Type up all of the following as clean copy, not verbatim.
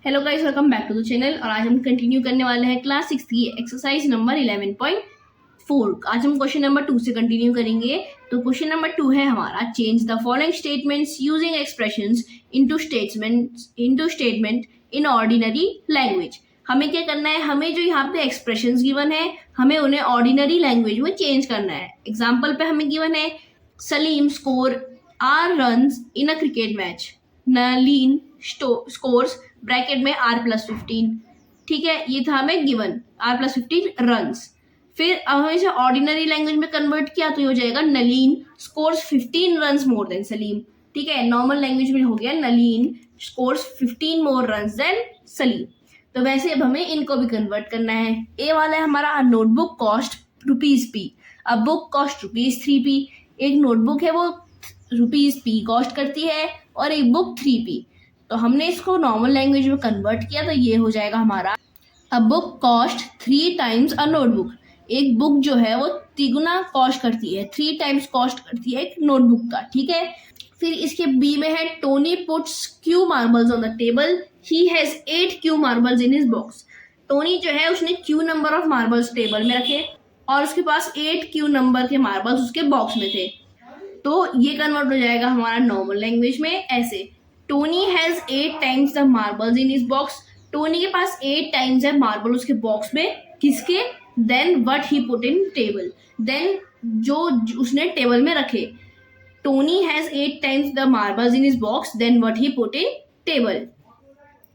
Hello guys, welcome back to the channel. और आज हम कंटिन्यू करने वाले हैं क्लास 6 की एक्सरसाइज नंबर 11.4। आज हम क्वेश्चन नंबर 2 से कंटिन्यू करेंगे। तो क्वेश्चन नंबर 2 है हमारा, change the following statements using expressions into statement in ordinary language. हमें क्या करना है, हमें जो यहाँ पे एक्सप्रेशंस गिवन है हमें उन्हें ऑर्डिनरी लैंग्वेज में चेंज करना है। एग्जाम्पल पे हमें गिवन है Salim score R runs in a cricket match, Nalin scores bracket में R+15। ठीक है, ये था हमें गिवन R+15 रन्स। फिर अब हमें इसे ऑर्डिनरी लैंग्वेज में कन्वर्ट किया तो ये हो जाएगा Nalin scores 15 runs more than Salim. ठीक है, नॉर्मल लैंग्वेज में हो गया नलीन स्कोर्स 15 मोर रन्स देन सलीम। तो वैसे अब हमें इनको भी कन्वर्ट करना है। ए वाला है हमारा नोटबुक कॉस्ट ₹P, अब बुक कॉस्ट ₹3P। एक नोटबुक है वो ₹P कॉस्ट करती है और एक बुक 3P। तो हमने इसको नॉर्मल लैंग्वेज में कन्वर्ट किया तो ये हो जाएगा हमारा, a book cost 3 times a notebook. एक बुक जो है वो तिगुना कॉस्ट करती है, 3 टाइम्स कॉस्ट करती है एक नोटबुक का। ठीक है, फिर इसके बी में है Tony puts Q marbles on the table, he has 8 Q marbles in his box. Tony जो है उसने Q number of marbles table में रखे और उसके पास 8 Q नंबर के मार्बल्स उसके बॉक्स में थे। तो ये कन्वर्ट हो जाएगा हमारा नॉर्मल लैंग्वेज में ऐसे, Tony has 8 times the marbles in his box. Tony के पास 8 टाइम्स है मार्बल उसके बॉक्स में, किसके? Then what he put in table, देन जो उसने टेबल में रखे। Tony has 8 times the marbles in his box, then what he put in table.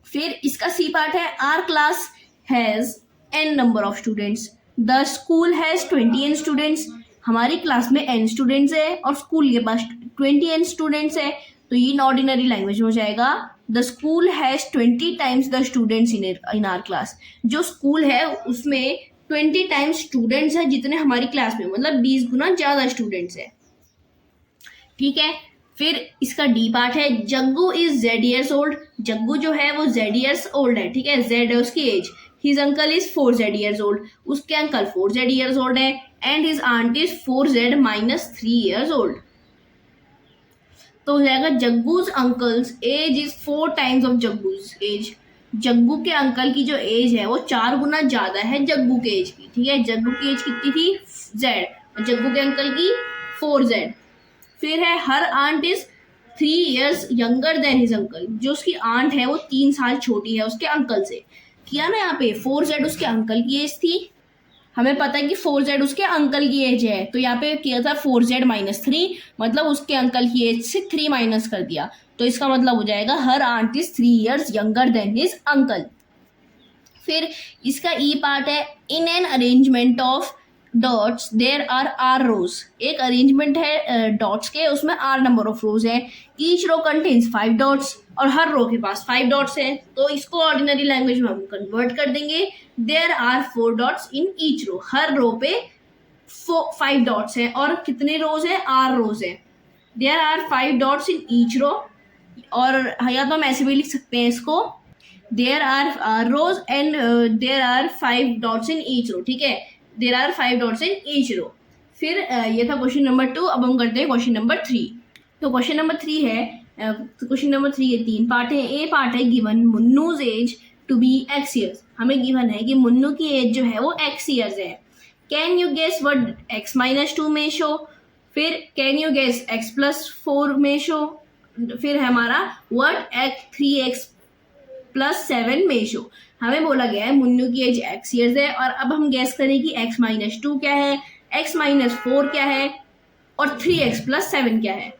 फिर इसका सी पार्ट है, our class has n number of students, the school has 20 n students. हमारी class में n स्टूडेंट्स है और school के पास 20 n students है। तो ये इन ऑर्डिनरी लैंग्वेज में हो जाएगा, the school has 20 times the students in are class. जो स्कूल है उसमें 20 टाइम्स स्टूडेंट्स है जितने हमारी क्लास में, मतलब 20 गुना ज्यादा स्टूडेंट्स है। ठीक है, फिर इसका डी पार्ट है, Jaggu is Z years old. Jaggu जो है वो Z years ओल्ड है। ठीक है, Z है उसकी age. His uncle is 4Z years old, उसके अंकल 4Z years ओल्ड है। And his aunt is 4Z - 3 years old. तो हो जाएगा Jaggu's uncle's age is 4 times of Jaggu's age. Jaggu के अंकल की जो एज है वो 4 गुना ज्यादा है जग्गू के एज की। ठीक है, जग्गू की एज कितनी थी? Z, जग्गू के अंकल की 4Z। फिर है her aunt is 3 years younger than his uncle. जो उसकी आंट है वो 3 साल छोटी है उसके अंकल से। किया ना, यहाँ पे 4Z उसके अंकल की एज थी, हमें पता है कि 4Z उसके अंकल की एज है, तो यहाँ पे किया था 4Z - 3, मतलब उसके अंकल की एज से 3 माइनस कर दिया। तो इसका मतलब हो जाएगा her aunt is 3 years younger than his uncle. फिर इसका ई पार्ट है, in an arrangement of dots there are R rows. एक अरेंजमेंट है डॉट्स के, उसमें R नंबर ऑफ रोज है। ईच रो कंटेन्स 5 डॉट्स, और हर रो के पास 5 डॉट्स है। तो इसको ऑर्डिनरी लैंग्वेज में हम कन्वर्ट कर देंगे, there are 4 dots in each row. हर रो पे 5 डॉट्स है और कितने रोज है? R रोज है। There are 5 dots in each row, और या तो हम ऐसे भी लिख सकते हैं इसको, there are rows and there are 5 dots in each row. ठीक है, there are 5 dots in each row. फिर ये था क्वेश्चन नंबर 2। अब हम करते हैं क्वेश्चन नंबर 3। तो क्वेश्चन नंबर 3 है, क्वेश्चन नंबर 3 है, 3 पार्ट है। ए पार्ट है, given Munnu's age to be X years। हमें गिवन है कि मुन्नू की एज जो है वो X years है। Can you guess what X - 2 में शो। फिर कैन यू गेस X+4 में शो। फिर है हमारा व्हाट 3X + 7 में शो। हमें बोला गया है मुन्नू की एज X years है, और अब हम गैस करें कि X - 2 क्या है, X - 4 क्या है और 3X + 7 क्या है।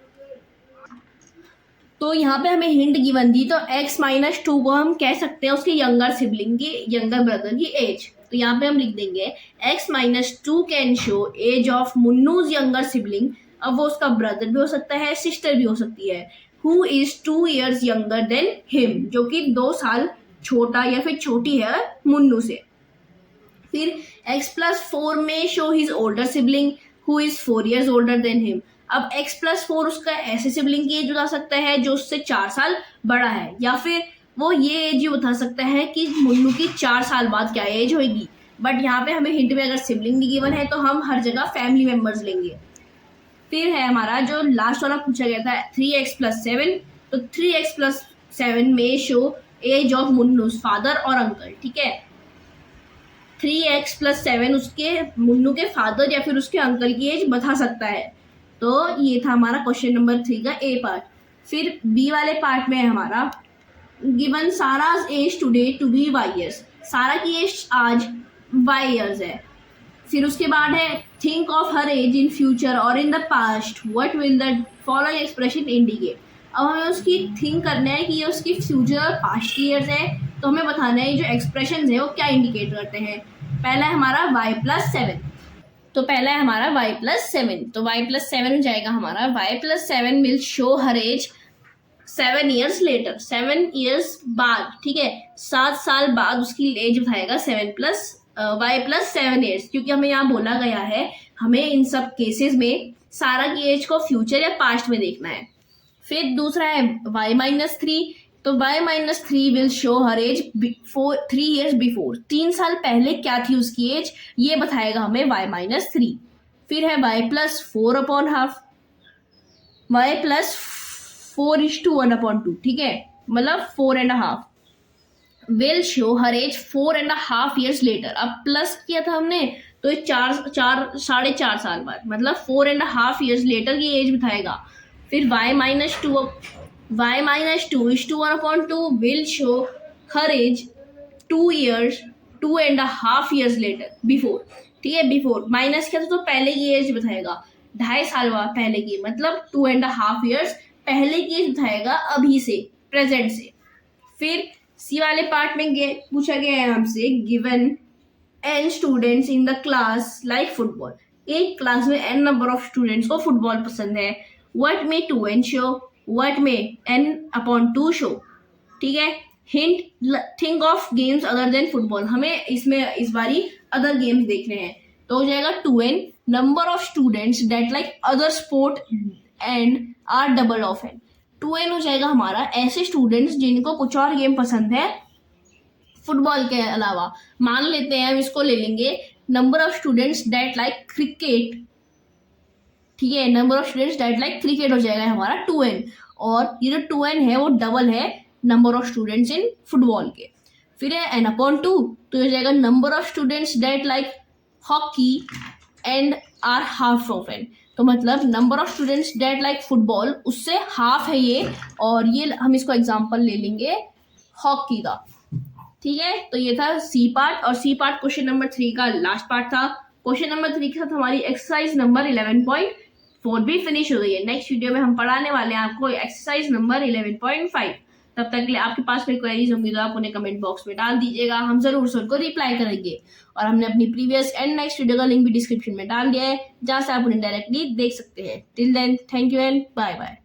तो यहाँ पे हमें हिंट गिवन थी, तो X - 2 को हम कह सकते हैं उसके यंगर सिबलिंग की, यंगर ब्रदर की एज। तो यहाँ पे हम लिख देंगे X - 2 can show age of Munnu's younger sibling. अब वो उसका ब्रदर भी हो सकता है, सिस्टर भी हो सकती है, who is 2 years younger than him, जो कि 2 साल छोटा या फिर छोटी है मुन्नू से। फिर X+4 में show his older sibling, who is 4 years older than him. अब X+4 उसका ऐसे सिबलिंग की एज बता सकता है जो उससे 4 साल बड़ा है, या फिर वो ये एज ही बता सकता है कि मुन्नू की 4 साल बाद क्या एज होगी। बट यहाँ पे हमें हिंट में अगर सिबलिंग भी गिवन है तो हम हर जगह फैमिली मेंबर्स लेंगे। फिर है हमारा जो लास्ट वाला पूछा गया था 3X + 7। तो 3X + 7 में शो एज ऑफ मुन्नूस फादर और अंकल, ठीक है। 3x + 7 उसके मुन्नू के फादर या फिर उसके अंकल की एज बता सकता है। तो ये था हमारा क्वेश्चन नंबर 3 का ए पार्ट। फिर बी वाले पार्ट में है हमारा given Sara's age today to be y years, सारा की एज आज y years है। फिर उसके बाद है think of her age in future और in the past, what will the following expression indicate. अब हमें उसकी थिंक करना है कि ये उसकी फ्यूचर और पास्ट की ईयर्स है, तो हमें बताना है जो एक्सप्रेशन है वो क्या इंडिकेट करते हैं। पहला है हमारा y+7, तो पहला है हमारा y+7, तो y+7 हो जाएगा हमारा y+7 will show her age 7 years later, 7 years बाद, ठीक है, 7 साल बाद उसकी एज बताएगा y+7 years, क्योंकि हमें यहाँ बोला गया है हमें इन सब केसेस में सारा की एज को फ्यूचर या पास्ट में देखना है। फिर दूसरा है y-3, तो y-3 will show her age 3 years before, 3 साल पहले क्या थी उसकी एज, ये बताएगा हमें y-3। फिर है y+4/2, y+4:1/2, ठीक है, मतलब 4.5 will show her age 4.5 years later. अब प्लस किया था हमने तो ये 4.5 साल बाद, मतलब 4.5 years लेटर की एज बताएगा। फिर y-2:1/2 will show her age 2.5 years later before, ठीक है, बिफोर माइनस किया था तो पहले की एज बताएगा, 2.5 साल बाद पहले की, मतलब 2.5 years पहले की एज बताएगा अभी से, प्रेजेंट से। फिर सी वाले पार्ट में पूछा गया है हमसे given n students in the class like football, एक क्लास में n नंबर ऑफ स्टूडेंट्स को फुटबॉल पसंद है, व्हाट में 2n शो, व्हाट में n/2 शो, ठीक है। Hint think of games other than football, हमें इसमें इस बारी अदर गेम्स देखने हैं, तो हो जाएगा 2n number of students that like other sport and are double of n, 2n हो जाएगा हमारा ऐसे स्टूडेंट्स जिनको कुछ और गेम पसंद है फुटबॉल के अलावा। मान लेते हैं हम इसको ले लेंगे number of students that like cricket, ठीक है, number of students that like cricket हो जाएगा हमारा 2n, और ये जो 2n है वो डबल है number of students in football के। फिर है n/2, तो हो जाएगा number of students that like hockey and are half of n, तो मतलब number of students that like football उससे हाफ है ये, और ये हम इसको एग्जांपल ले लेंगे हॉकी का, ठीक है। तो ये था सी पार्ट, और सी पार्ट क्वेश्चन नंबर 3 का लास्ट पार्ट था। क्वेश्चन नंबर 3 के साथ हमारी एक्सरसाइज नंबर 11.4 भी फिनिश हो गई है। नेक्स्ट वीडियो में हम पढ़ाने वाले हैं आपको एक्सरसाइज नंबर 11.5। तब तक के लिए आपके पास कोई क्वेरीज होंगी तो आप उन्हें कमेंट बॉक्स में डाल दीजिएगा, हम जरूर से उनको रिप्लाई करेंगे। और हमने अपनी प्रीवियस एंड नेक्स्ट वीडियो का लिंक भी डिस्क्रिप्शन में डाल दिया है, जहाँ से आप उन्हें डायरेक्टली देख सकते हैं। Till then, thank you and bye bye.